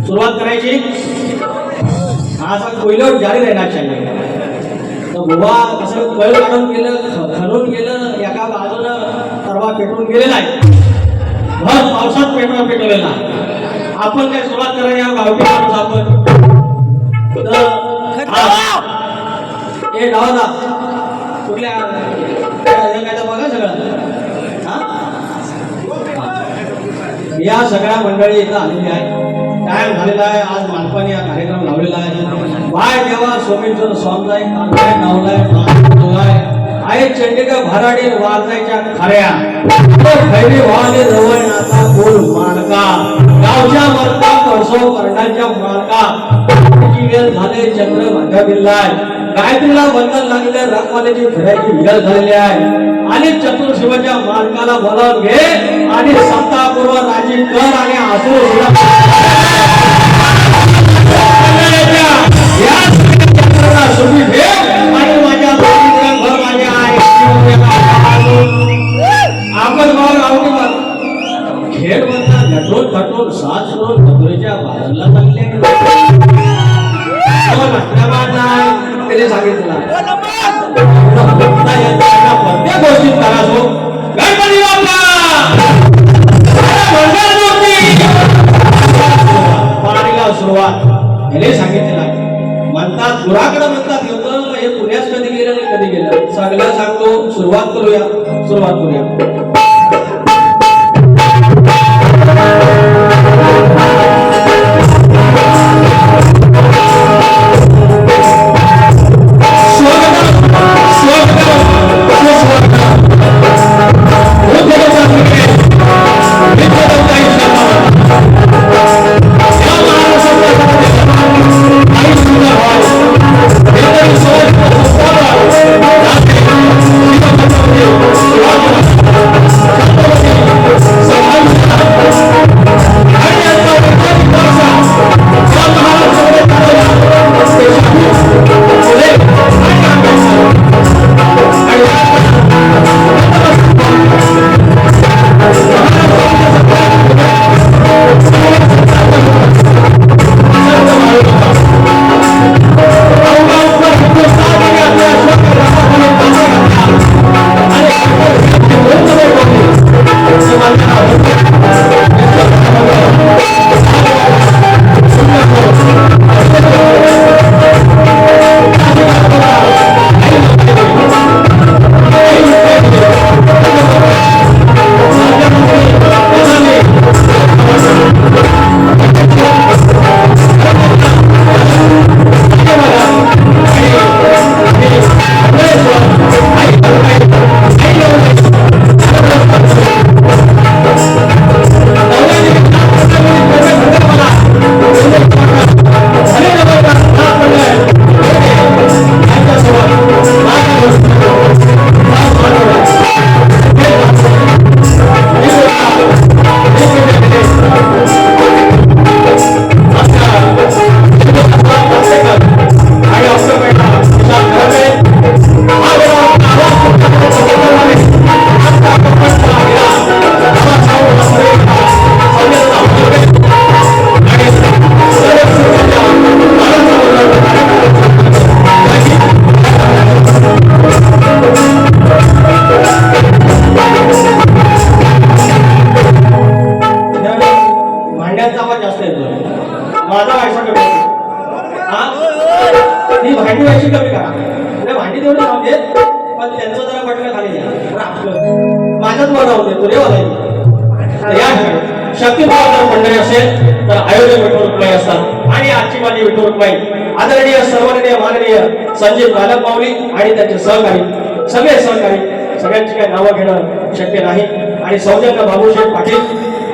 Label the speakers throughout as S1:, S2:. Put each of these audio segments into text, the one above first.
S1: सुरुवात करायची असा कोयलट जारी रहना चाहिए. तर बुवा असं बैल काढून गेलं, खणून गेलं, एका बाजूनं तरवा पेटून गेलेला आहे, भर पावसात पेटवलेला. आपण काय सुरुवात करायला या गावठी माणूस आपण हे गावाला कुठल्या काय बघा सगळं. या सगळ्या मंडळी इथं आलेली आहे. टाइम झालेला आहे. आज मालपाने हा कार्यक्रम लावलेला आहे. बाय देवा सोमेश्वर स्वामीलाय कांदाय नावलाय आहे चंडिका भराडी वारजायच्या खऱ्या खैरी वाहने जवळ नाता बोल मानका गावच्या मालका परसो कर्णाच्या मालका वेळ झाले चंद्र माझ्या बिल्लाय गायत्रीला बंधन लागले रखवाल्याची फिरायची वेळ झालेली आहे. आणि चतुर्शिवाच्या मालकाला बोलावून घे आणि सत्तापूर्व राजी कर आणि आसूर सुखी ठेव आणि माझ्या घर माझ्या आपण खेळ म्हणता नटून खटून साज करून मधुरेच्या बाजूला चालले त्याने सांगितलं प्रत्येक गोष्टीत करा सो गणपती पाणीला सुरुवात याने सांगितलेलं आहे. म्हणतात गुराकडे म्हणतात होतं हे पुण्यास कधी गेलं आणि कधी गेलं सगळं सांगतो. सुरुवात करूया.
S2: मंडळी असेल तर आयोजक विठ्ठल रुक्माई असतात आणि आजची माझी विठ्ठल रुक्माई आदरणीय सर्वमाननीय माननीय संजीव गालप माऊली आणि त्यांचे सहकारी सगळे सहकारी सगळ्यांची काही नावं घेणं शक्य नाही आणि सौजन्य बाबूशेठ पाटील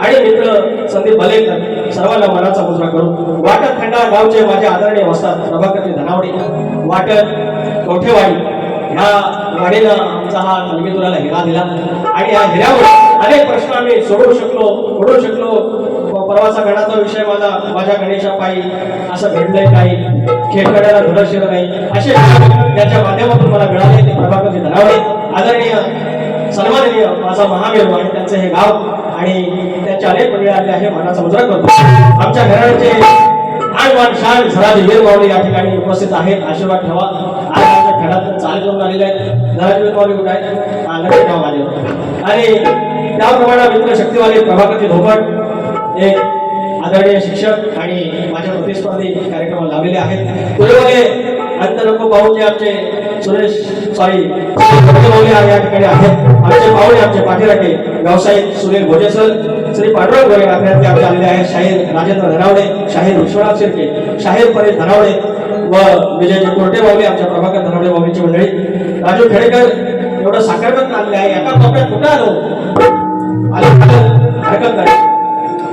S2: आणि मित्र संदीप भलेकर सर्वांना मनाचा मुजरा करून वाटत खंडाळा गावचे माझे आदरणीय वस्ताद प्रभाकर धनावडी वाटत कोठेवाडी ह्या गाडीनं आमचा हा कलगीतुराला हिरा दिला आणि या हिऱ्यावर अनेक प्रश्न आम्ही सोडवू शकलो. परवाचा गणाचा विषय माझ्या गणेशा पायी असं घडलंय काही खेळकड्याला धुडशिर नाही असे त्याच्या माध्यमातून मला मिळाले. ते प्रभाकर धनावडे आदरणीय सन्माननीय माझा महावीर आणि त्यांचं हे गाव आणि त्यांचे अनेक मंडळी आले आहे मानाचा मुजरा करतो आमच्या घराण्याचे आणवान शान झराजी वीर माऊली या ठिकाणी उपस्थित आहेत आशीर्वाद ठेवा आज आमच्या खेळात चाल करून आलेले आहेत झराजी वीर माऊली कुठे आहेत अंगणे ठेवा माझे आणि त्याप्रमाणे मित्र शक्तीवाले प्रभाकरजी धोपट एक आदरणीय शिक्षक आणि माझ्या प्रतिस्पर्धी कार्यक्रम लावलेले आहेत पुढे अंतरंग पाहुणे आमचे सुरेश या ठिकाणी आहेत आमचे पाहुणे आमचे पाठीराखे व्यावसायिक सुनील भोजे सर श्री पांडुरंग गोरे आपल्यात आमचे आलेले आहेत शाहीर राजेंद्र धनावडे शाहीर विश्वनाथ शिर्के शाहीर परेश धनावडे व विजयजी कोरटे बावले आमच्या प्रभाकर धनावडे बावलीची मंडळी राजू खेडेकर एवढं साखरपत्र आणले आहे एका कोपऱ्यात कुठं आलो हरकत नाही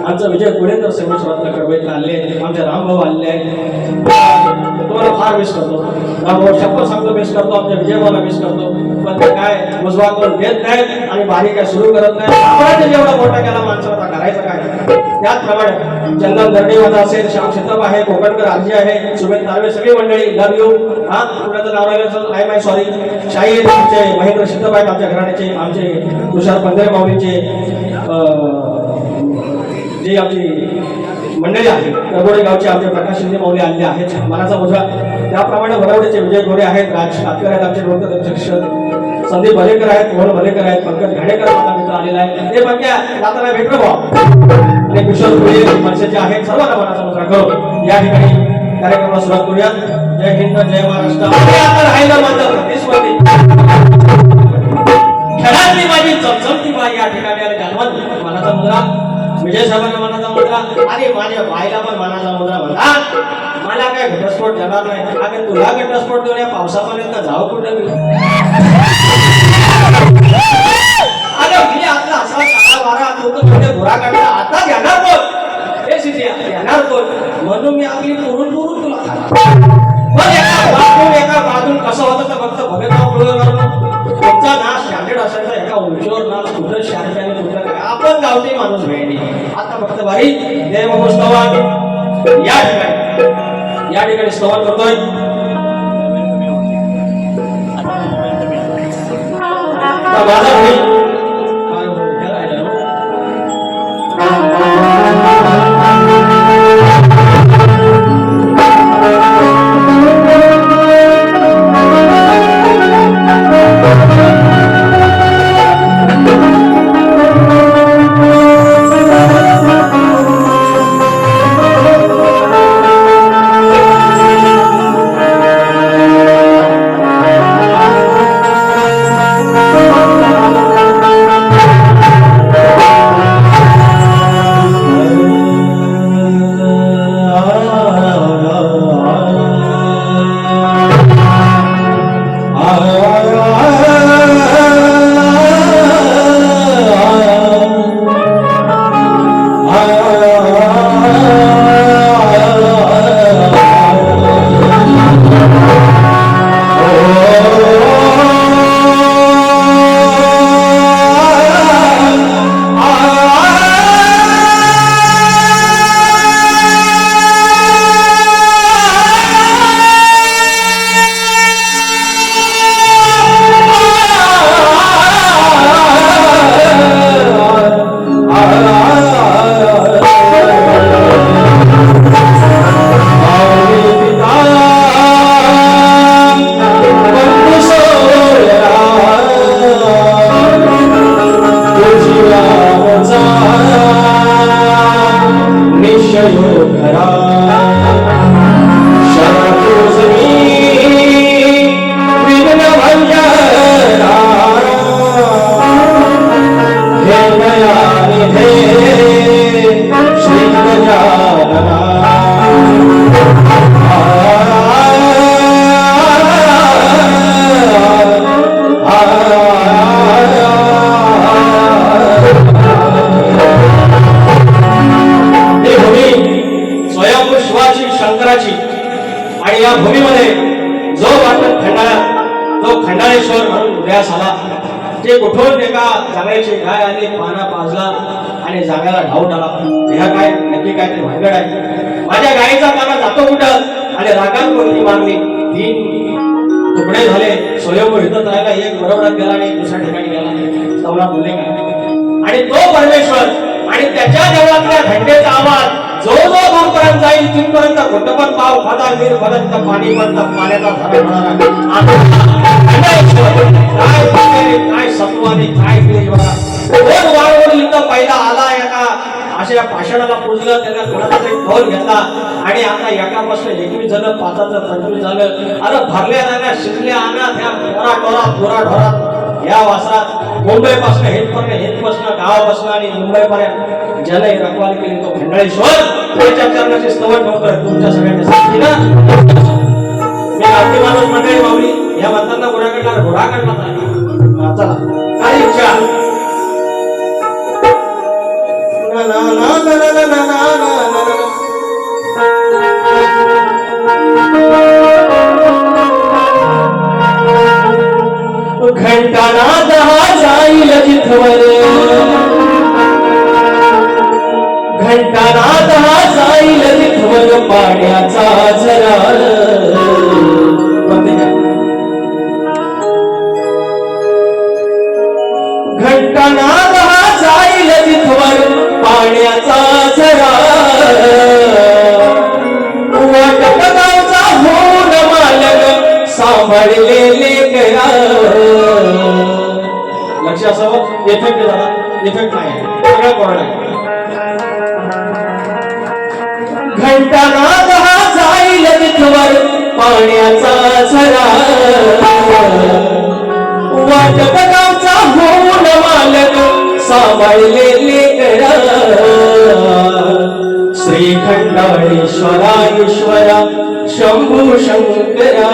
S2: आमचं विजय गुणेंद्र सेवक कडवईला आले आमचे रामभाऊ आलेले आहेत तुम्हाला फार मिस करतो रामभाऊ शपथ सांगतो मिस करतो आमच्या विजयभाऊला मिस करतो पण ते काय मुजवा करून घेत नाहीत आणि बारी काय सुरू करत नाही आपण जेवढा मोठा केला माणसाला करायचं काय त्याचप्रमाणे चंदन दर्डेवादा असेल श्याम शेतप आहे कोकणकर आजी आहे सुमेध तारवे सगळी मंडळी लव यू हा कुणाचं नाव राहिलं आय माय सॉरी शाहीर आमचे महेंद्र शेतप आहेत आमच्या घराण्याचे आमचे तुषार पंधरे माऊलींचे जी आमची मंडळी आहे करगोडे गावचे आमचे प्रकाश शिंदे माऊली आलेले आहेत मनाचा मुजरा त्याप्रमाणे वरवडेचे विजय गोरे आहेत राज कातकर आहेत आमचे डोंगर शिक्षक संदीप भलेकर आहेत मोहन भलेकर आहेत पंकज घाडेकर माझा मित्र आलेला आहे ते पण त्या जाताना भेटलो भाऊ आणि किशोर पुढे मनसेचे आहेत सर्वांना मनाचा मुजरा करू या ठिकाणी कार्यक्रमाला सुरुवात करूया जय हिंद जय महाराष्ट्र राहिलं माझं प्रतिस्पर्धी खेळातली माझी चमचमती बाई या ठिकाणी आले जाणवत मनाचा मुजरा विजय साहेबांना मनाचा मुद्रा आणि माझ्या बाईला पण मनाचा मुद्रा म्हणतात मला काय घटस्फोट देणार नाही अगं तुला घटस्फोट देऊन या पावसापर्यंत जाऊ कुठं मी अगं मी आपला असा सारा बारा तुमचं घोरा काढला आता घेणार कोण हे सिद्धी घेणार कोण म्हणून मी आपली पुरून पुरून तुला पण एका बाजून कसं होतं तर फक्त भगत तुमचा नाश स्टँडर्ड असायचा एका उंचीवर ना कुठं शांती आणि कुठं काय आपण गावठी माणूस भेटली आता फक्त बारी देव स्तवन या ठिकाणी स्तवन करतोय माझा आणि या भूमीमध्ये जो वाटत खंडाळेश्वर म्हणून उदयास आला जे कुठून एका जागण्याची गाय आली पाना पाजला आणि जागाला धावून आला ह्या काय नक्की काय ते भानगड आहे माझ्या गायीचा पाना जातो कुठं आणि रागात कोणती मागणी 3 तुकडे झाले स्वयंभू हितत राहिला एक बरोबरात गेला आणि दुसऱ्या ठिकाणी गेला तवला बोलले काय आणि तो परमेश्वर आणि त्याच्या देवळातल्या घंटेचा आवाज जो जो दूरपर्यंत जाईल तिथपर्यंत घोटपण पाव खाता वीर पर्यंत पाणी पर्यंत पाण्याचा झरा होणारा काय काय सत्वाने काय दोन वारवडील इथं पहिला आला एका अशा भाषणाला पुजलं त्याला कोणाचा तरी कौल घेतला आणि आता एकापासून 21 झालं 5 झालं अरे भरल्या जाण्या शिकल्या आणा त्या पोरा ढोरात या वासात मुंबईपासून हेतपासून गावापासून आणि मुंबईपर्यंत ज्याने रखवाल केली तो खंडाळेश्वर त्याच्या चरणाचे स्तवन नव्हतं तुमच्या सगळ्यांच्या सांगतील मी गावठी माणूस मंडळी माऊली या म्हणताना घोडा काढला चला काय इच्छा ना ना ना ना ना ना ना ना घंटानाद हा जाईल जिथवर घंटानाद हा जाईल जिथवर पाण्याचा झरा घंटानाद हा जाईल जिथवर पाण्याचा झरा वाटप गावचा होऊन मालक सांभाळलेले करा लक्ष असावं इफेक्ट झाला इफेक्ट नाही सगळं कोरडा घंटानाद हा जाईल तिथवर पाण्याचा झरा वाटप गावचा होऊन मालक सांभाळलेले करा श्री खंडाळेश्वरा ईश्वरा शंभू शंकरा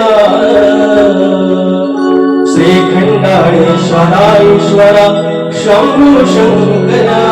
S2: श्री खंडाळेश्वरा ईश्वरा शंभू शंकरा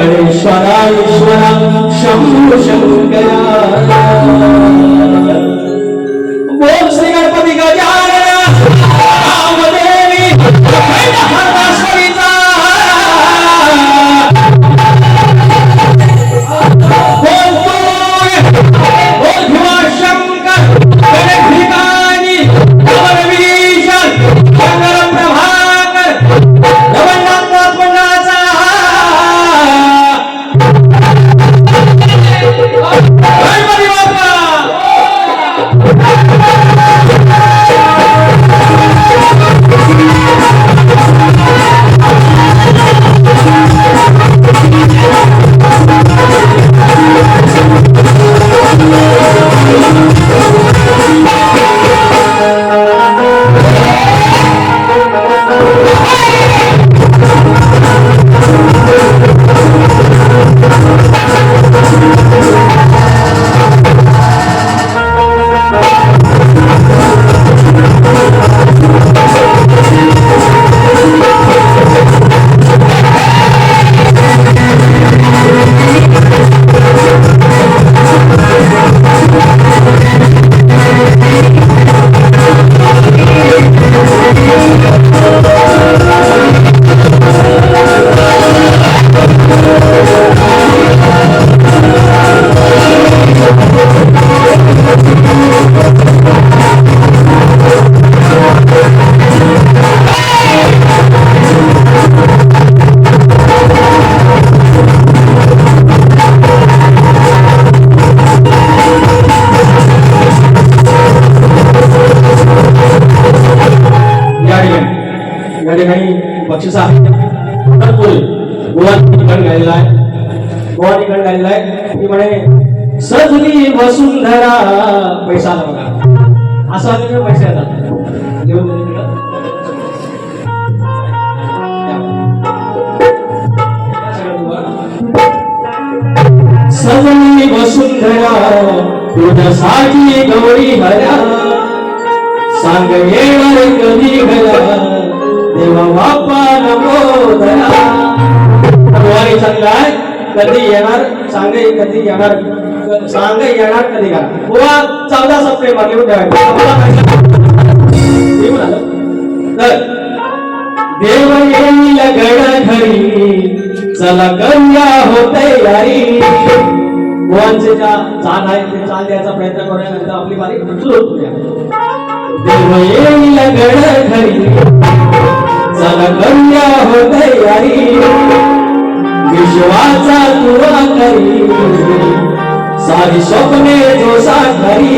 S2: गणेश्वरा ईश्वरा शंभू शंकरा बोल श्री गणपती गजानना रामदेवी हरदासवीचा बोल बोल भीमाशंकर गणेशभिमानी अमरवीशन मंगल प्रभाकर जगन्नाथ मंडळाचा गणपती बाप्पा बक्षिसा भरपूर गोवा ठिकाण गायलेला आहे गोवा ठिकाण गायलेला आहे ती म्हणे सजली वसुंधरा पैसा आला बघा असं आले पैसे येतात घेऊन सजली वसुंधरा तुझ्यासाठी गौरी हरा सांग येणार कधी घरा देवा बाप्पा नमोदरा वारी चांगलाय कधी येणार सांगे कधी येणार सांगे येणार कधी का बुवा 14 सप्टेंबर लिहून ठेवायचं तर देव येईल गड घरी चला करूया हो तयारी बुवांचे ज्या चाल आहे ते चाल द्यायचा प्रयत्न करूया नंतर आपली बारी सुरू करूया देव येईल गड घरी चला करूया हो तयारी विश्वाचा तुरा करी सारी स्वप्ने जो साकारी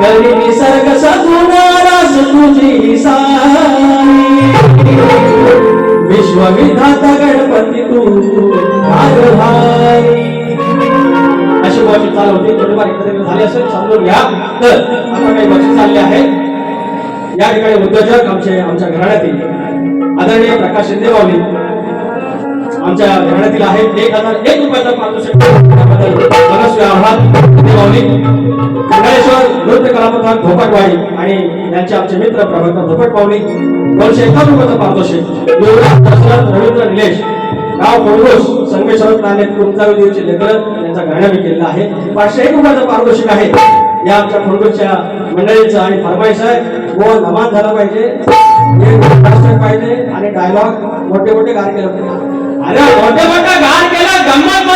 S2: करी निसर्ग सजूनारास तुझी सारी विश्वविधाता गणपती तू भारी अशी बक्षीस चालू होती थोडीफार एकत्र झाली असेल समजून घ्या तर आता काही बक्षीस चालले आहे या ठिकाणी उद्योजक आमच्या घराण्यातील आदरणीय प्रकाश शिंदे माऊली आमच्या घराण्यातील आहे 1001 रुपयाचा पारितोषिक मनस्वी आभार शिंदे माऊली मंगळेश्वर नृत्य कलापथक धोपटवाडी आणि यांचे आमचे मित्र प्रभाकर धोपट माऊली 251 रुपयाचा पारितोषिक रवींद्र निलेश गाव कोणगोस संगमेश्वर नांदेड कुंचावलीचे लेकर यांचा गाणं मी केलेला आहे 501 रुपयाचं पारितोषिक आहे या आमच्या कोणगोसच्या मंडळींचा आणि फरमाईश आहे व नमान झाला पाहिजे पाहिजे आणि डायलॉग मोठे मोठे गार केलं अरे मोठे मोठे गार केलं गंमत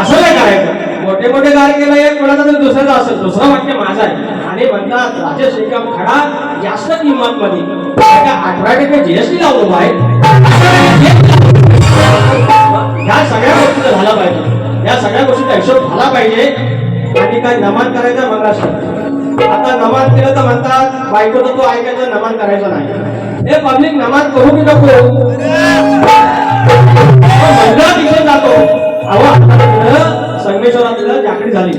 S2: असं नाही करायचं मोठे मोठे गार केलं हे कोणाचा तरी दुसऱ्याचा असेल दुसरं वाक्य माझा आहे आणि म्हणतात राजेश निकम खडा जास्त किंमत मध्ये 18% जीएसटी लावलो आहे या सगळ्या गोष्टी झाला पाहिजे या सगळ्या गोष्टीचा हिशोब झाला पाहिजे आणि काय नमन करायचं मंगळाष्टक आता नमन केलं तर म्हणतात बायको तर तो ऐकायचं नमन करायचं नाही हे पब्लिक नमन करू की नको मंडळ तिकडे जातो संगमेश्वरात जाकडी झाली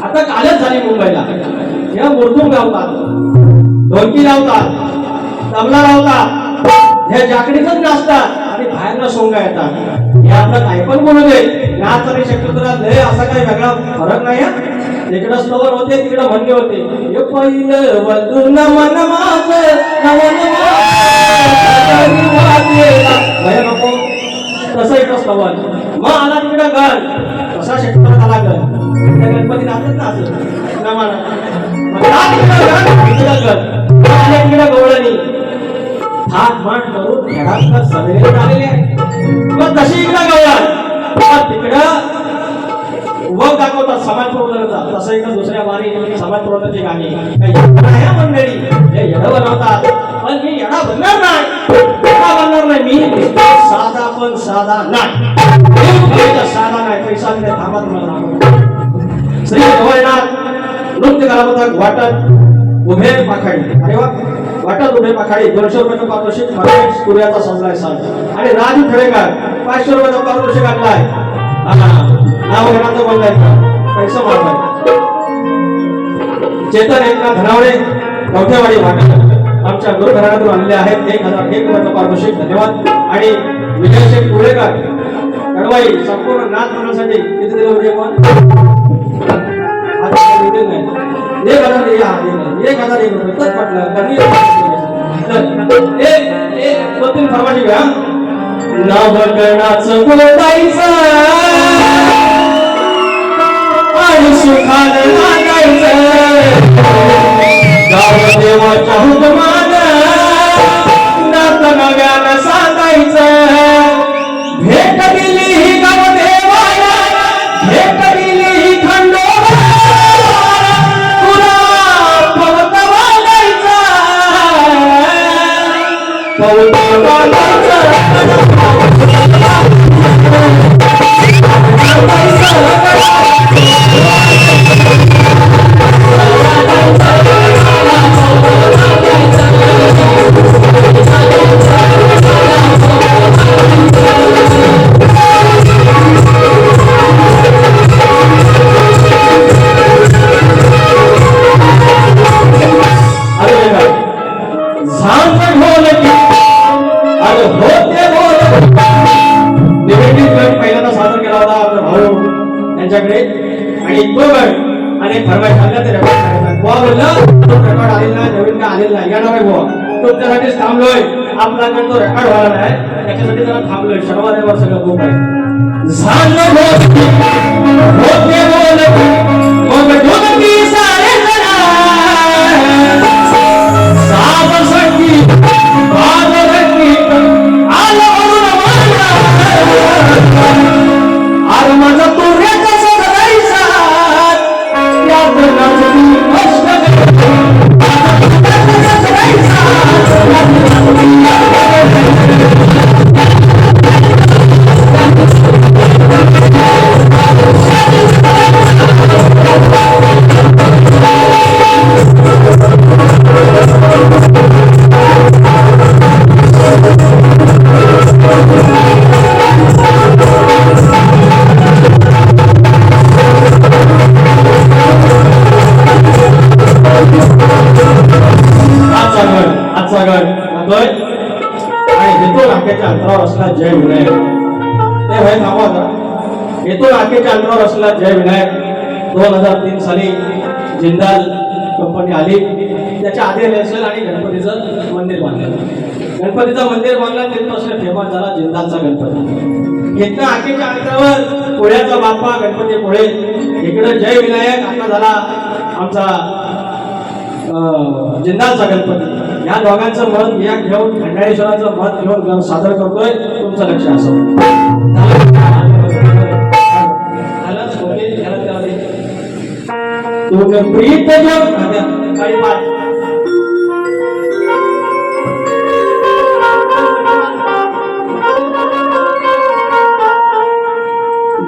S2: आता कालच झाली मुंबईला या मुरतून लावतात ढोलकी लावतात तबला लावतात ह्या जाकडीतच नाचतात आणि बाहेरला सोंगा येतात हे आपलं काय पण बोलू दे नाच आणि शक्यतो लय असा काही वेगळा फरक नाही
S1: तिकडं स्तवर होते तिकडं म्हणणे होते हे पहिलं वधून मन माझं नवन भय नको तसं इकडं स्तवर मग आला तिकडं गण कसा शेतकऱ्यात आला गण त्या गणपती नाचत ना असं नमाना तिकडं गण आल्या तिकडं गवळणी थाट माट करून खेळात सगळे आलेले आहे मग तशी इकडं गवळण तिकडं वग दाखवतात समाज प्रबोधनाचा तसं इकडं दुसऱ्या वारी समाज प्रबोधनाची गाणी काही मंडळी हे येडं बनवतात पण मी येडा बनणार नाही येडा बनणार नाही मी साधा पण साधा नाही साधा नाही पैसा नाही थांबा तुम्हाला श्री गवळनाथ नृत्य कलापथक वाटत उभे पाखाडी अरे वा वाटत उभे पाखाडी 200 रुपयाचा पारितोषिक सूर्याचा सजलाय सांग आणि राजू खेडेकर 500 रुपयाचा पारितोषिक आणलाय नाव घेण्याचं बोललाय पैसा मारलाय चेतन एकनाथ धनावडे कवठेवाडी वाटत आमच्या गुरुघराण्यातून आणलेले आहेत 1001 रुपयाचं पारितोषिक धन्यवाद आणि विजय शेठ पुळेकर कडवाई संपूर्ण नाथ म्हणण्यासाठी किती दिलं म्हणजे पण आता दिले नाही 1001 रुपये तर पटलं कधी एक 2-3 फरमाशी घ्या नवगणाचं बोलायचं आणि सुखानं लागायचं गाव देवाच्या हुकमानं नात नव्यानं सांगायचं भेट दिली ही गाव देवाला भेट दिली ही खंडोबा तुला पवत वागायचं पवत वागायचं आणि तो गण आणि फरमाईश आल्या ते रेकॉर्ड बुवा बोललं तो रेकॉर्ड आलेला नाही नवीन काय आलेला नाही या नव्हे बुवा तुमच्यासाठीच थांबलोय आपला गण तो रेकॉर्ड व्हायला नाही त्याच्यासाठी जरा थांबलोय शनिवारवर सगळं खूप आहे झालं होते बोल मग डोंगी सारे जरा सावसकी बालरकी आलो आर माझा तुर्याचा अंतरावर असला जय विनायक ते भाई थांबा होता येतो नाकेच्या अंतरावर असला जय विनायक 2003 साली जिंदाल कंपनी आली त्याच्या आधी असेल आणि गणपतीचं मंदिर बांधलं गणपतीचं मंदिर बांधलं तिथपासून फेमस झाला जिंदालचा गणपती इथं आकेच्या अंतरावर पुण्याचा बाप्पा गणपती पुढे इकडे जय विनायक आता झाला आमचा जिंदालचा गणपती या दोघांचं मत या घेऊन खंडाळेश्वराचं मत घेऊन सादर करतोय तुमचं लक्ष असं प्रीत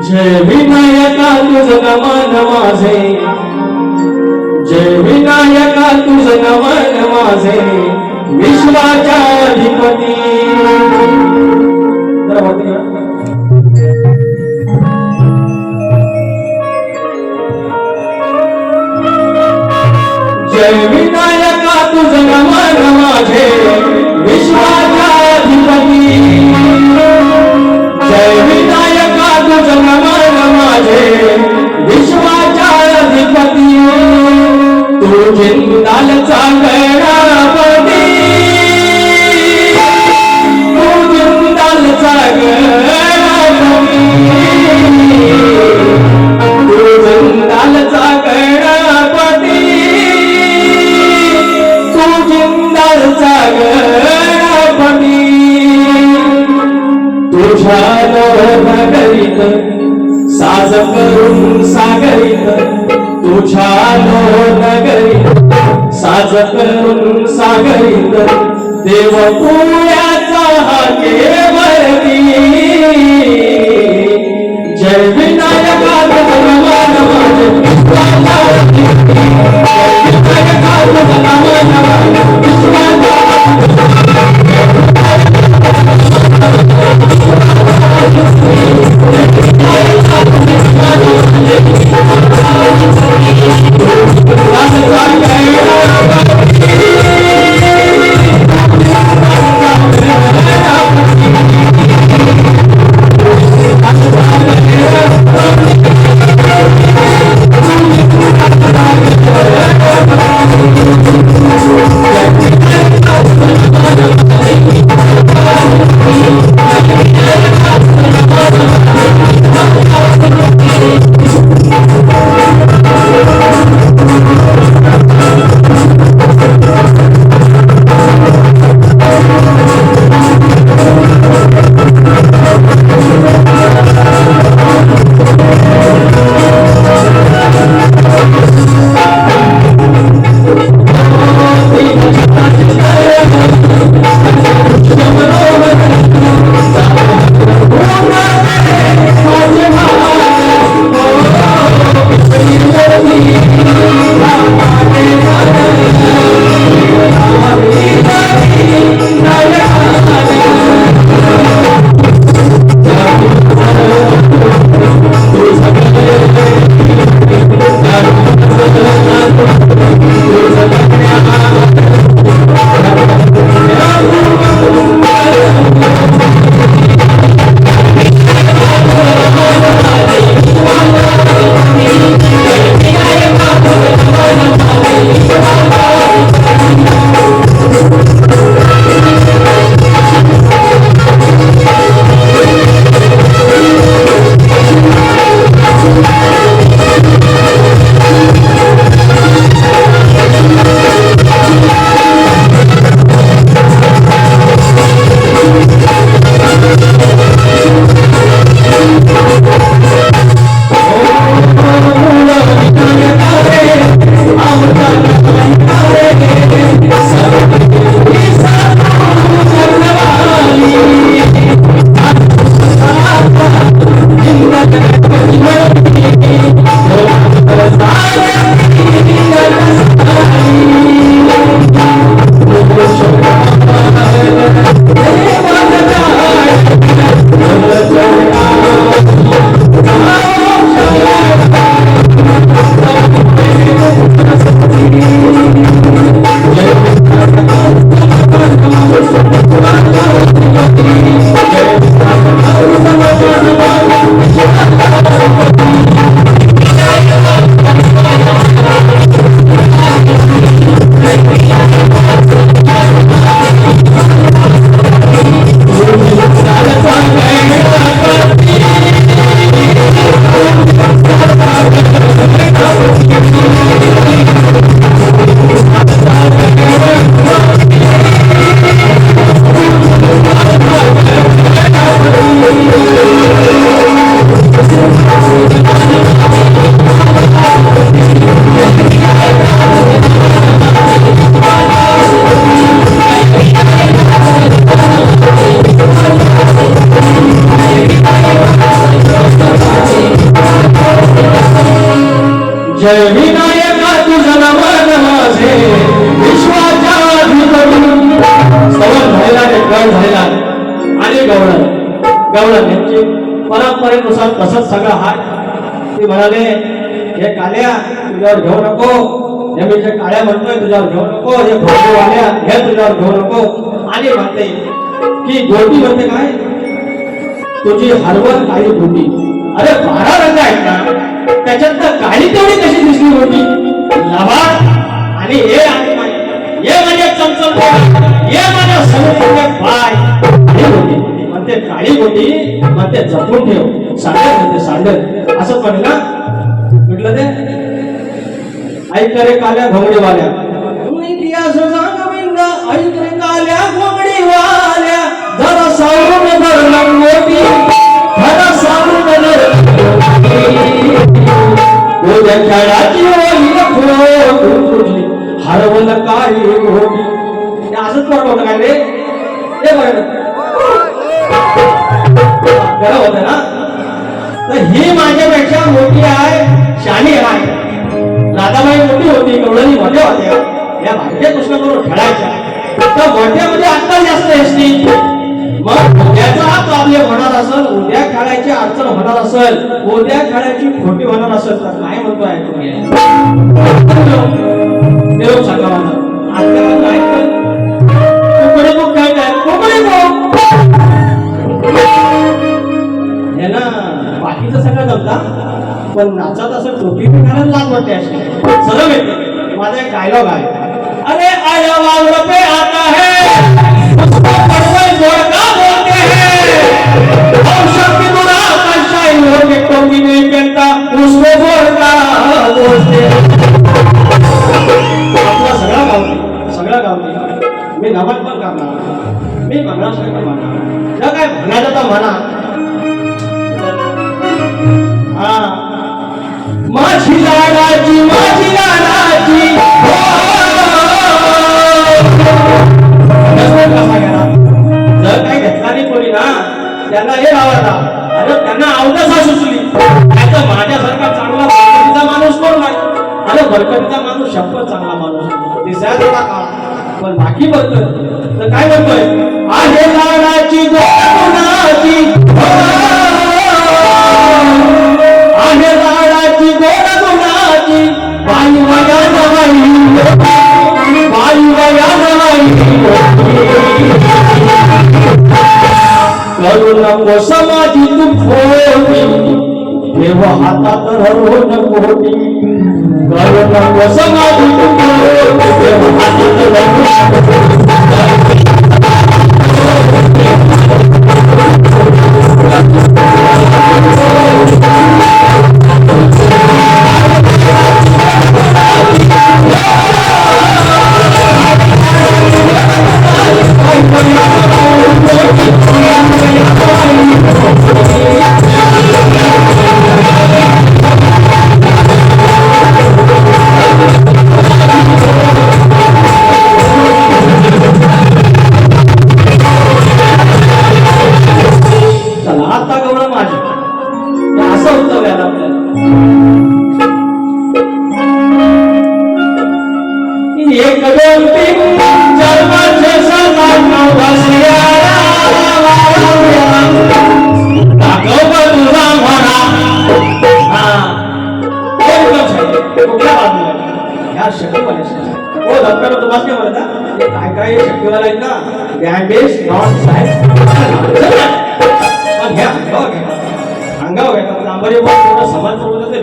S1: जय विनायका तुझं नमन माझे जय विनायका तुझं नमन माझे विश्वाच्या अधिपती जय विनायका तुझं नमन माझे विश्वाच्या अधिपती जय विनायका तुझं नमन माझे विश्वाच्या अधिपती
S2: जिंदालचा गणपती तू जिंदालचा गणपती तू जिंदालचा गणपती तू जिंदालचा गणपती तुझ्या नगरीत साज करून सागरीत तुझ्या नगरीत साज करून सागरीत देव पुण्याचा हा केवळती जय विनायका नमन जय विनायका जय विनायका तुझं नमन माझे विश्वाच्या अधिपती स्तवन झालेला निर्गण झालेला आणि गवळण यांची परंपरेनुसार तसंच सगळं हाय ते म्हणाले हे काल्या तुझ्यावर घेऊ नको हे मी जे काळ्या म्हणतोय तुझ्यावर घेऊ नको हे भाजूवाल्या हे तुझ्यावर घेऊ नको आणि म्हणते की गोटी म्हणते काय तुझी हरवत काळी गोटी अरे 12 रंग आहेत ना त्याच्यात काळी तेवढी कशी दिसली होती लबाड आणि हे माझे चमचम हे माझ्या समोर पाय म्हणते काळी गोटी म्हणते जपून ठेव सांडल म्हणते सांडल असंच म्हणे ना म्हटलं ते ऐक रे काल्या घोंगडीवाल्या इतिहास सांग ऐक रे काल्या घोंगडीवाल्या जरा सावरून धर लंगोटी जरा सावरून धर उद्या खेळाची होईल हरवलं काही गोटी असंच बरं होतं काय रे ते बरं होत ना तर ही माझ्यापेक्षा मोठी आहे शानी आहे राधाबाई मोठी होती कवळणी मोठ्या होत्या या भारतीय कृष्णाबरोबर खेळायच्या तर मोठ्यामध्ये अक्कल जास्त असती मग उद्याचा हा प्रॉब्लेम होणार असेल उद्या खेळायची अडचण होणार असेल उद्या खेळायची खोटी होणार असेल तर काय म्हणतो आहे तुम्ही निरोप सांगा मला आजकाल ऐकलं कोकणी बुक काय काय कोकणी बुक हे ना बाकीचं सगळं जमता पण नाचात असं टोपी घालायला लाज वाटते अशी सरळ येते माझा एक डायलॉग आहे अरे आया वावर पे आता है उसको पढ़वे जोड़का बोलते हैं और शक्ति बुरा कशाई हो के टोपी नहीं पहनता उसको जोड़का बोलते हैं आपला सगळा गावठी मी नमन पण करणार मी मंगळाशंकर म्हणणार जर काय म्हणायचं तर म्हणा हा माझी लाडाची जर काही घेतला नाही कोणी ना त्यांना हे आवडता अरे त्यांना आवडसा सुचली त्याचा माझ्यासारखा चांगला बरकतीचा माणूस कोण नाही अरे बरकतीचा माणूस शपथ चांगला माणूस दिसायला थोडा काळ पण बाकी बरकत तर काय म्हणतोय आहे लाडाची गोडाची आहे लाडाची गोड गुणाची बाई वया करू नको समाधी तू खोटी देव हातात धरू नकोटी करू नको समाधी तू खोटी देव हातात धरू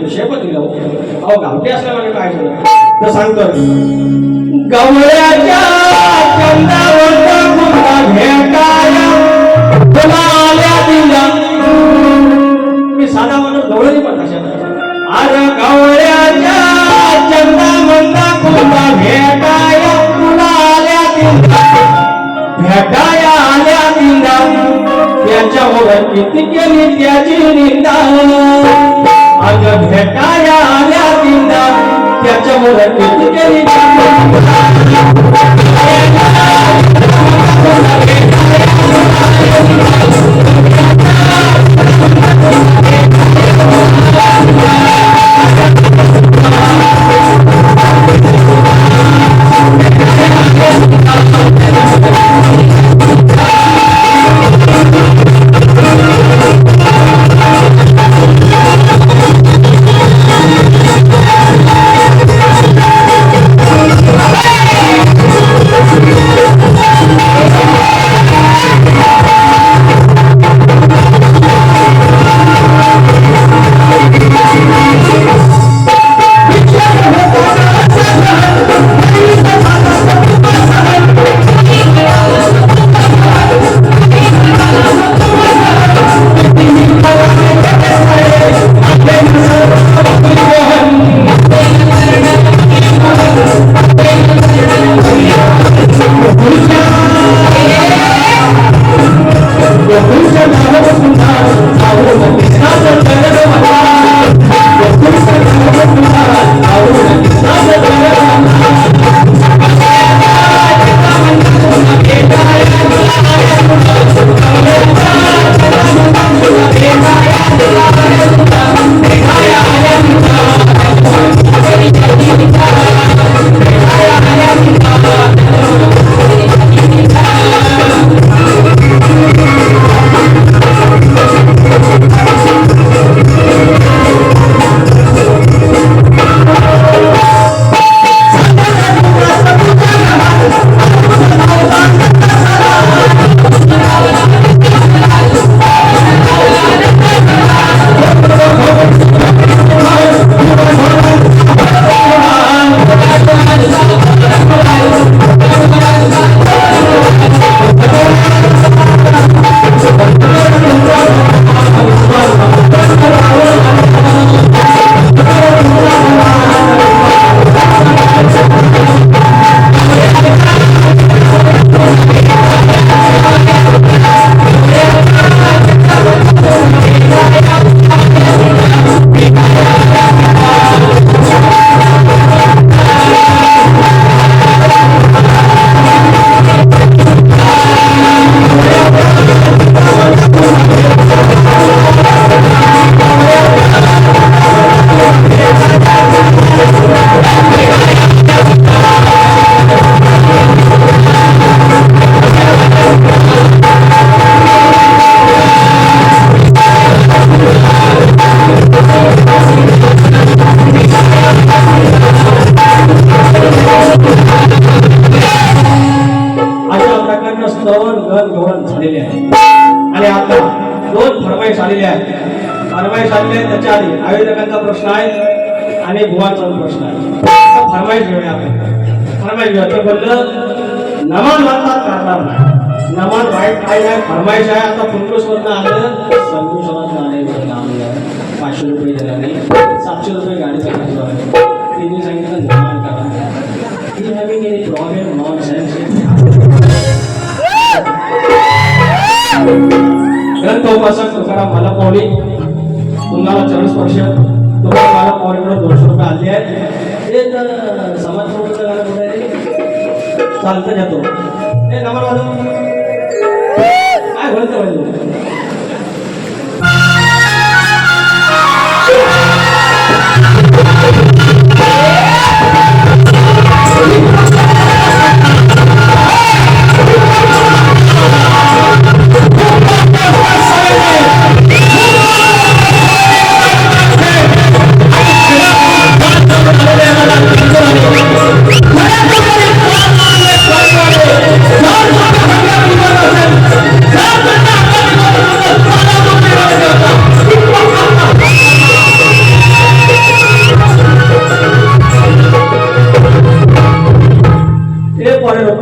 S2: विषय पण दिला अहो गावठी असल्यामुळे काय झालं तर सांगतो गवळ्याच्या चंदावरचा कुंदा भेटाया तुला आल्या दिला मी साधा माणूस गवळणी पण कशा अरे गवळ्याच्या चंदा मंदा कुंदा भेटाया तुला आल्या दिला भेटाया आल्या दिला त्याच्यावर किती केली त्याची निंदा अग भेटाया आल्या दिंदा त्याच्यामुळे किती केली
S1: झालेले त्याच्या आधी आयोजकांचा प्रश्न आहे आणि भुवांचा प्रश्न आहे. फरमाईश घेऊया आपण. फरमाईश घेऊया. ते बोललं नमान म्हणतात करणार नाही. नमान वाईट काय नाही, फरमाईश आहे. आता फुलकोसवरनं आलं, संतोषवरनं आले, 500 रुपये दिला नाही, 700 रुपये गाडीचा खर्च आहे. तिने सांगितलं नमान करा. ही having any problem, nonsense. ग्रंथ उपासक तुकाराम मालक माऊली तुम्हाला चरणस्पर्श. तुम्हाला मालक माऊलीकडे 200 रुपये आले आहेत. ते तर समाज प्रबोधन गाणं कुठे आहे? चालतं घेतो. हे नमन वाजव. काय बोलतो पाहिजे?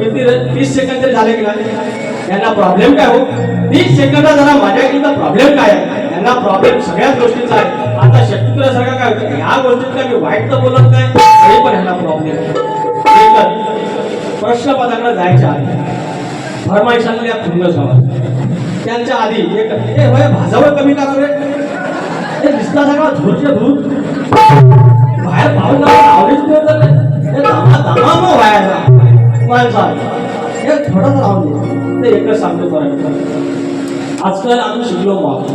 S1: किती 30 सेकंद झाले की नाही? यांना प्रॉब्लेम काय हो? 30 सेकंद जरा माझ्या केला प्रॉब्लेम काय आहे? यांना प्रॉब्लेम सगळ्याच गोष्टींचा आहे. आता शक्यतो सगळं काय होतं, ह्या गोष्टीत काय मी वाईट तर बोलत नाही, तरी पण यांना प्रॉब्लेम. प्रश्न पदाकडे जायच्या आधी फरमाईशांना या पूर्ण समाज त्यांच्या आधी एक हे भाजावर कमी का करे? हे दिसता सगळा धूरचे धूर बाहेर पाहून आवडीच हे दामा दामा मग व्हायला माणसा हे थोडंच राहून दे. ते एकच सांगतो परत. आजकाल आम्ही शिकलो मॉब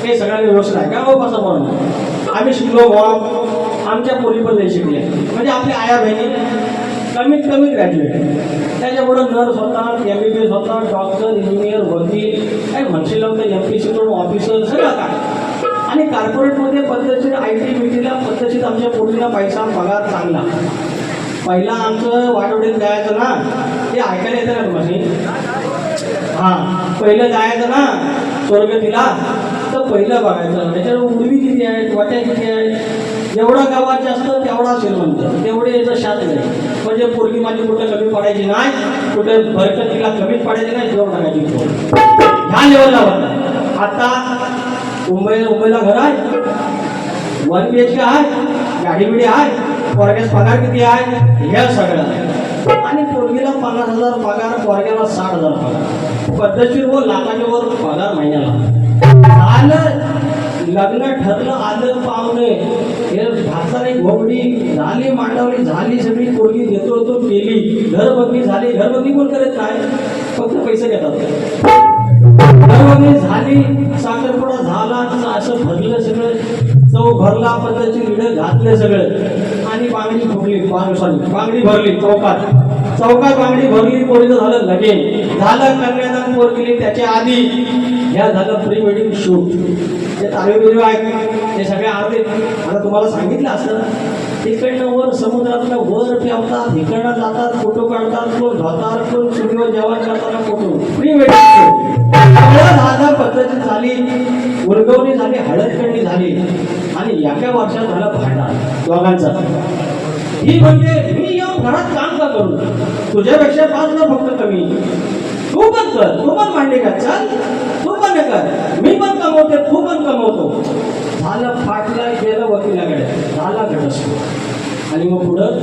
S1: हे सगळ्यांनी व्यवस्थित आहे का हो? कसं म्हणून आम्ही शिकलो मॉब. आमच्या पोरी पण नाही शिकले, म्हणजे आपल्या आया बहिणी कमीत कमी ग्रॅज्युएट. त्याच्यापुढं नर्स होता, MBBS होता, डॉक्टर, इंजिनियर, वकील, काय म्हणशील तर MPC कडून ऑफिसर सगळं काय. आणि कॉर्पोरेटमध्ये पद्धतशीर IT BTला पद्धतशीर आमच्या पोरीला पैसा पगार चांगला. पहिला आमचं वाटवडीत जायचं ना, ते ऐकायला येतं ना तुम्हाला? हां, पहिलं जायचं ना स्वर्गतीला, तर पहिलं बघायचं त्याच्यावर उडवी किती आहेत, वाट्या किती आहेत. जेवढा गावात जास्त तेवढा श्रीमंत, तेवढे याचं शात नाही. म्हणजे पोरगी माझी कुठं कमी पडायची नाही, कुठे बरकतीला कमीच पडायची नाही, जेवढ टाकायची ह्या लेवलला होता. आता मुंबईला घर आहे, 1 BHK आहे, गाडी बिडी आहे, पोरग्यास पगार किती आहे हे सगळं आहे. आणि पोरगीला 50,000 पगार, पोरग्याला 60,000 पगार. पद्धतशीर व लाखाच्या वर पगार महिन्याला. आलं लग्न ठरलं, आलं पाहुणे, हे भाताने घोगडी झाली, मांडवली झाली, सगळी पोरगी देतो तो केली, घरबंदी झाली. घरबंदी कोण करत नाही, फक्त पैसे घेतात. घरबंदी झाली, साखरपुडा झाला, असं भरलं सगळं, चव भरला, पद्धतशीर लिडं घातले सगळं. आणि बांगडी फुगली, बांगडी भरली चौकात बांगडी भरली, पोरीचं झालं लगेच झालं, कन्यादान पोरगी. त्याच्या आधी ह्या झालं प्री वेडिंग शूट. ते तारेबिरी आहे ते सगळे अर्धे. आता तुम्हाला सांगितलं असं, तिकडनं वर समुद्रातनं वर पेवतात, इकडनं जातात, फोटो काढतात, कोण धोतार, कोण चुलीवर जेवण करताना फोटो. प्री वेडिंग शूट झालं, पद्धती झाली, उलगवणी झाली, हळदकंडी झाली. आणि एका वर्षात झालं भांडण दोघांचा. ही म्हणजे मी येऊन घरात काम का करू, तुझ्यापेक्षा 5 फक्त कमी, तू पण कर, तू पण मांडे का, चल तू पण कर, मी पण कमवते, तू पण कमवतो. झालं, फाटला गेलं वकिलाकडे, झाला घटस्फोट. आणि मग पुढं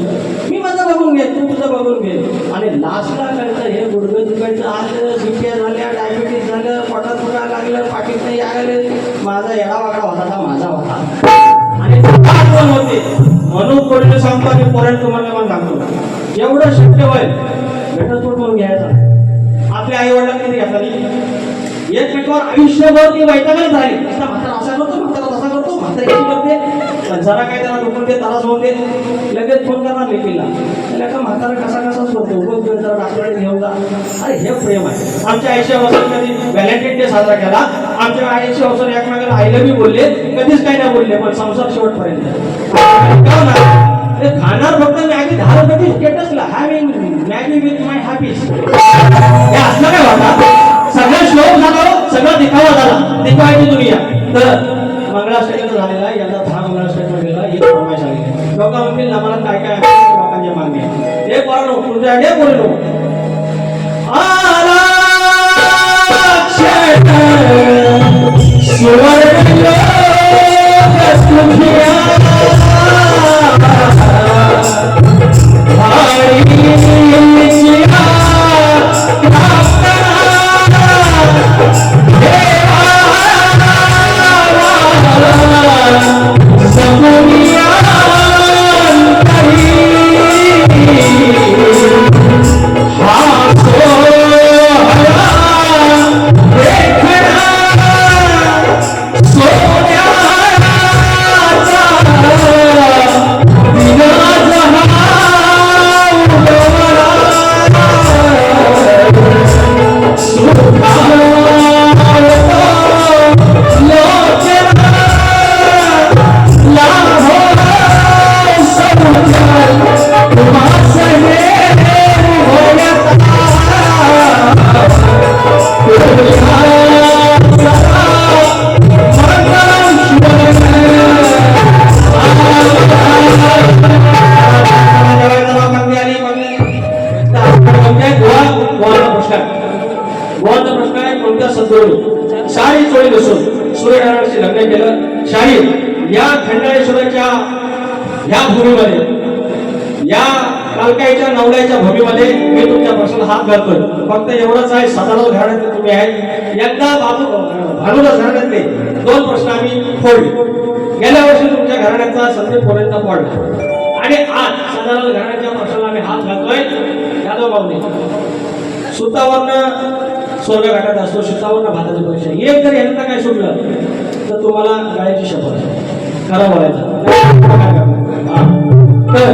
S1: मी माझं बघून घे, तू तुझं बघून घे. आणि लास्टला कळतं हे गुडघं दुखायचं आलं, बीपीया झाल्या, डायबिटीस झालं, पोटात फुगा लागलं, पाठीत नाही आले. माझा येडा वागडा होता का माझा होता. आणि आठवण होते म्हणून पोरीने सांगतो आणि पोरांनी तुम्हाला पण सांगतो, एवढं शक्य होईल घटस्फोट करून घ्यायचा. आपल्या आई वडिलांनी किती घेतला नाही, एकमेकावर आयुष्यभर ती वैतागच झाली. म्हातारा असा करतो, म्हातारा तसा करतो, म्हातारा किती करते, जरा काय त्याला डोकून दे, तारा सोडून दे, लगेच फोन करणार लेकीला, त्याला का म्हातारा कसाच करतो, उभं जरा डॉक्टरकडे घेऊन जा. अरे हे प्रेम आहे. आमच्या 80 वर्षात कधी व्हॅलेंटाईन डे साजरा केला, आमच्या 80 वर्षात एकमेकाला आईला बी बोलले, कधीच काही नाही बोलले, पण संसार शेवटपर्यंत. खाणार फक्त मॅगी 10 रुपये स्टेटसला, हॅव्हिंग मॅगी विथ माय हॅपीज. हे असलं काय होता, सगळं श्लोक झालं, सगळं दिखावा झाला, दिखावायची दुनिया. तर मंगळाष्टकाचा यंदाचं झालेला आहे, यंदा 10 मंगळाष्टक गेला एक फरमाईश आली. लोक म्हणतील आम्हाला काय काय आहे, लोकांची मागणी आहे. हे पोरांनो, तुमच्या हे बोललो आला क्षण सुवर्ण लोक तुझ्या शाही चोळी नसून सूर्यनारायणाशी लग्न केलं. शाही या खंडाळेश्वराच्या या भूमीमध्ये, या कालकाईच्या नवल्याच्या भूमीमध्ये मी तुमच्या प्रश्नाला हात घालतोय. फक्त एवढंच आहे, साधारण घराण्यातले तुम्ही आहे. एकदा भानुदास घराण्यातले 2 प्रश्न आम्ही फोडले. गेल्या वर्षी तुमच्या घराण्याचा संदीप पोरेंचा पडला आणि आज साधारण घराण्याच्या प्रश्नाला आम्ही हात घालतोय. यादव बाबने सुतावरनं स्वर्ग घाटात असतो, शितावरनं भाताची परीक्षा. एक जर यांना काय सोडलं तर तुम्हाला गायची शपथ खरं बोलायचं. तर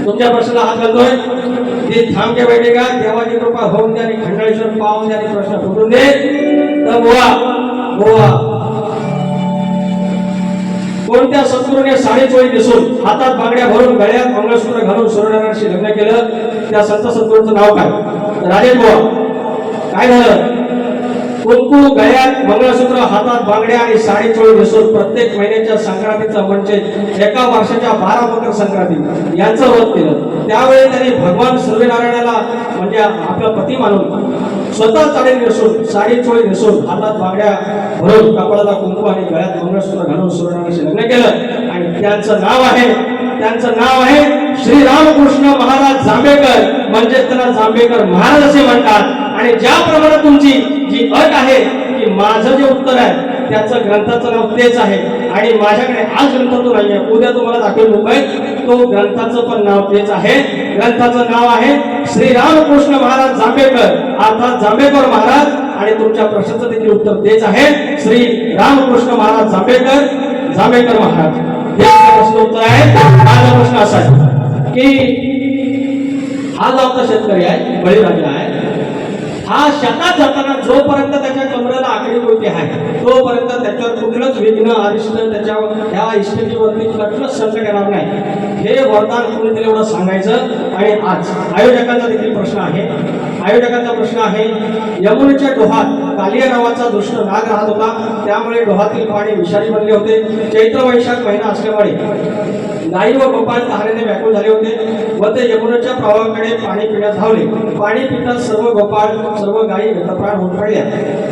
S1: तुमच्या प्रश्नाला हात घालतोय. ते थांबके बैठे का देवाची कृपा होऊन द्या आणि खंडाळेश्वर पाहून द्या आणि प्रश्न फुटून दे. तर बोवा कोणत्या सद्गुरूने साडी चोळी दिसून हातात बांगड्या भरून गळ्यात मंगळसूत्र घालून सूर्यनारायणाशी लग्न केलं, त्या संत सद्गुरूचं नाव काय? राजेश बुवा, काय झालं? कुंकू गळ्यात मंगळसूत्र, हातात बांगड्या आणि साडी चोळी दिसून प्रत्येक महिन्याच्या संक्रांतीचा म्हणजे एका वर्षाच्या 12 मकर संक्रांती यांचं व्रत केलं. त्यावेळी त्यांनी भगवान सूर्यनारायणाला म्हणजे आपला पती मानून स्वतः साडी नेसून, साडी चोळी नेसून, हातात बांगड्या भरून, कपाळाला कुंकू आणि गळ्यात मंगळसूत्र घालून सूर्यनारायणाशी लग्न केलं. आणि त्यांचं नाव आहे श्री रामकृष्ण महाराज जांभेकर, म्हणजे त्यांना जांभेकर महाराज असे म्हणतात. आणि ज्याप्रमाणे तुमची जी अट आहे की माझं जे उत्तर आहे त्याचं ग्रंथाचं नाव तेच आहे आणि माझ्याकडे आज ग्रंथ तो नाहीये, उद्या तुम्हाला दाखवेल मुंबईत, तो ग्रंथाचं पण नाव तेच आहे. ग्रंथाचं नाव आहे श्री रामकृष्ण महाराज जांभेकर, अर्थात जांभेकर महाराज. आणि तुमच्या प्रश्नाचं देखील उत्तर तेच आहे, श्री रामकृष्ण महाराज जांभेकर महाराज. हे प्रश्न उत्तर आहे. माझा प्रश्न असा आहे की हा जो आपला शेतकरी आहे, बळीराजा आहे, हा शेतात जाताना जोपर्यंत त्याच्या कमरेला आकडी कोणती आहे तोपर्यंत त्याच्यावर कुठलंच विघ्न अरिष्ट त्या इष्टजीवरती कुठलंच संकट येणार नाही. हे वरदान कोणीतरी एवढं सांगायचं. आणि आज आयोजकांचा देखील प्रश्न आहे. यमुनेच्या डोहात कालिया नावाचा दुष्ट नाग राहत होता, त्यामुळे डोहातील पाणी विषारी बनले होते. चैत्र वैशाख महिना असल्यामुळे गाई व गोपाळ तहानेने व्याकुळ झाले होते व ते यमुनेच्या प्रवाहाकडे पाणी पिण्यास धावले. पाणी पिताच सर्व गोपाळ, सर्व गायी गतप्राण होऊन पडल्या.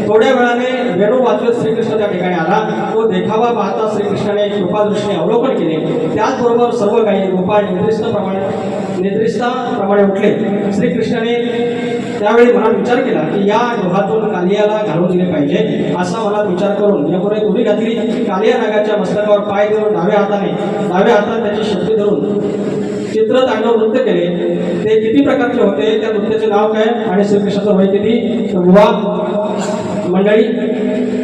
S1: थोड्या वेळाने वेणू वाजवत श्रीकृष्ण त्या ठिकाणी आला. तो देखावा पाहता श्रीकृष्णाने कृपादृष्टीने अवलोकन केले. त्याचबरोबर सर्व गायी गोपाळ निद्रिस्ताप्रमाणे उठले. श्रीकृष्णाने त्यावेळी मनात विचार केला की या डोहातून कालियाला घालून दिले पाहिजे. असा मनात विचार करून यमुने उडी घातली. कालिया नागाच्या मस्तकावर पाय देऊन डाव्या हातात त्याची शक्ती धरून चित्र तांडव नृत्य केले. ते किती प्रकारचे होते, त्या नृत्याचे नाव काय आणि श्रीकृष्णाचं वय किती? मंडळी,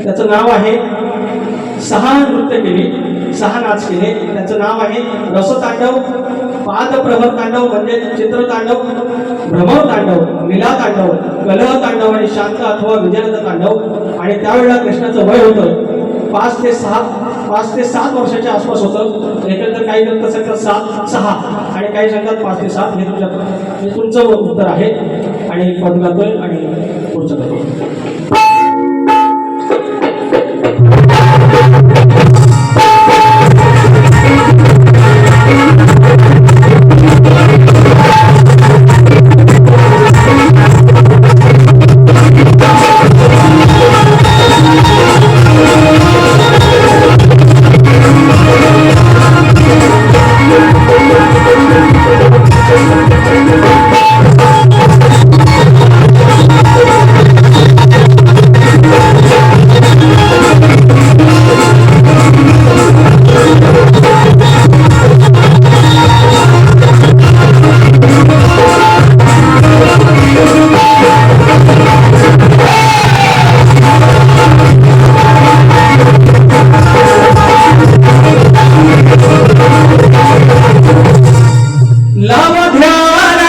S1: त्याचं नाव आहे 6 नृत्य केली, 6 नाच केले. त्याचं नाव आहे रसतांडव, पादप्रहर तांडव म्हणजे चित्रतांडव, भ्रमर तांडव, लीला तांडव, कलह तांडव आणि शांत अथवा विजयनंद तांडव. आणि त्यावेळेला कृष्णाचं वय होतं 5 ते 7 वर्षाच्या आसपास होतं. एकंदर काही ग्रंथ सांगतात 6 आणि काही सांगतात 5 ते 7. हे तुमचं उत्तर आहे. आणि पद गातोय आणि पुढचं करतो.
S2: लाव ध्यान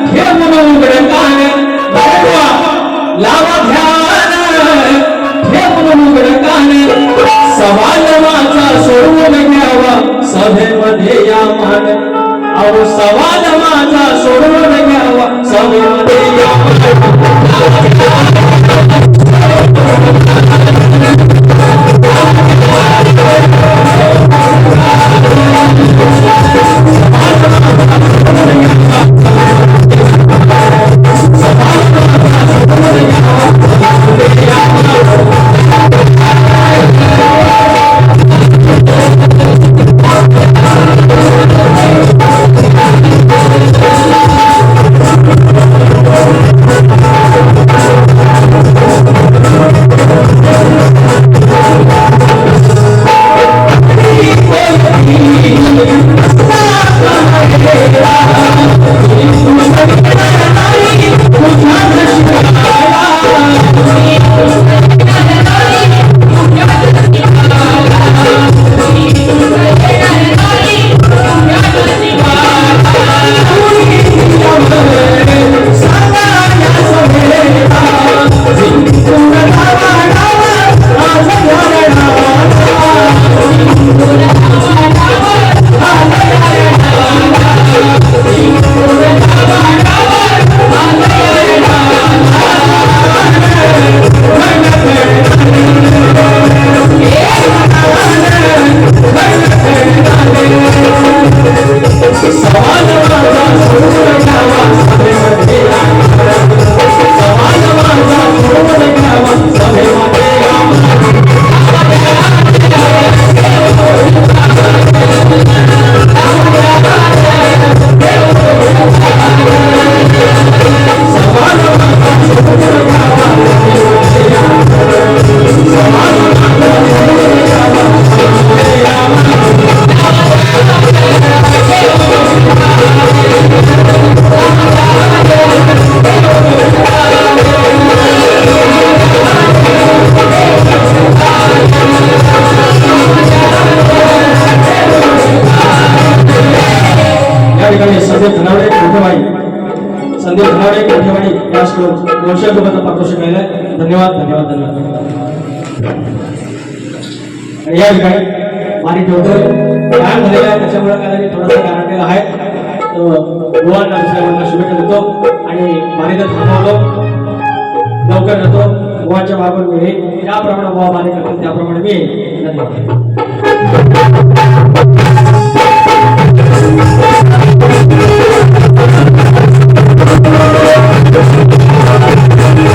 S2: ठेवून उघड कान लाव ध्यान ठेवून उघड कान सवाल माझा सोडून घ्यावा सभेमध्ये या मान अहो सवाल माझा सोडून घ्यावा सभेमध्ये या संदीप धनावडे कोठेवाडी या स्टोर 200 रुपयाचा पारितोषिक आहे. धन्यवाद धन्यवाद धन्यवाद. आणि या ठिकाणी मारी ठेवतोय काय झालेलं आहे त्याच्यामुळे काय थोडासा गारठलेला आहे. गोवांना दुसऱ्या शुभेच्छा देतो आणि मारीला थांबवलो लवकर जातो. गोवाच्या बाबत मी ज्याप्रमाणे गोवा मारी करतो त्याप्रमाणे मी धन्यवाद.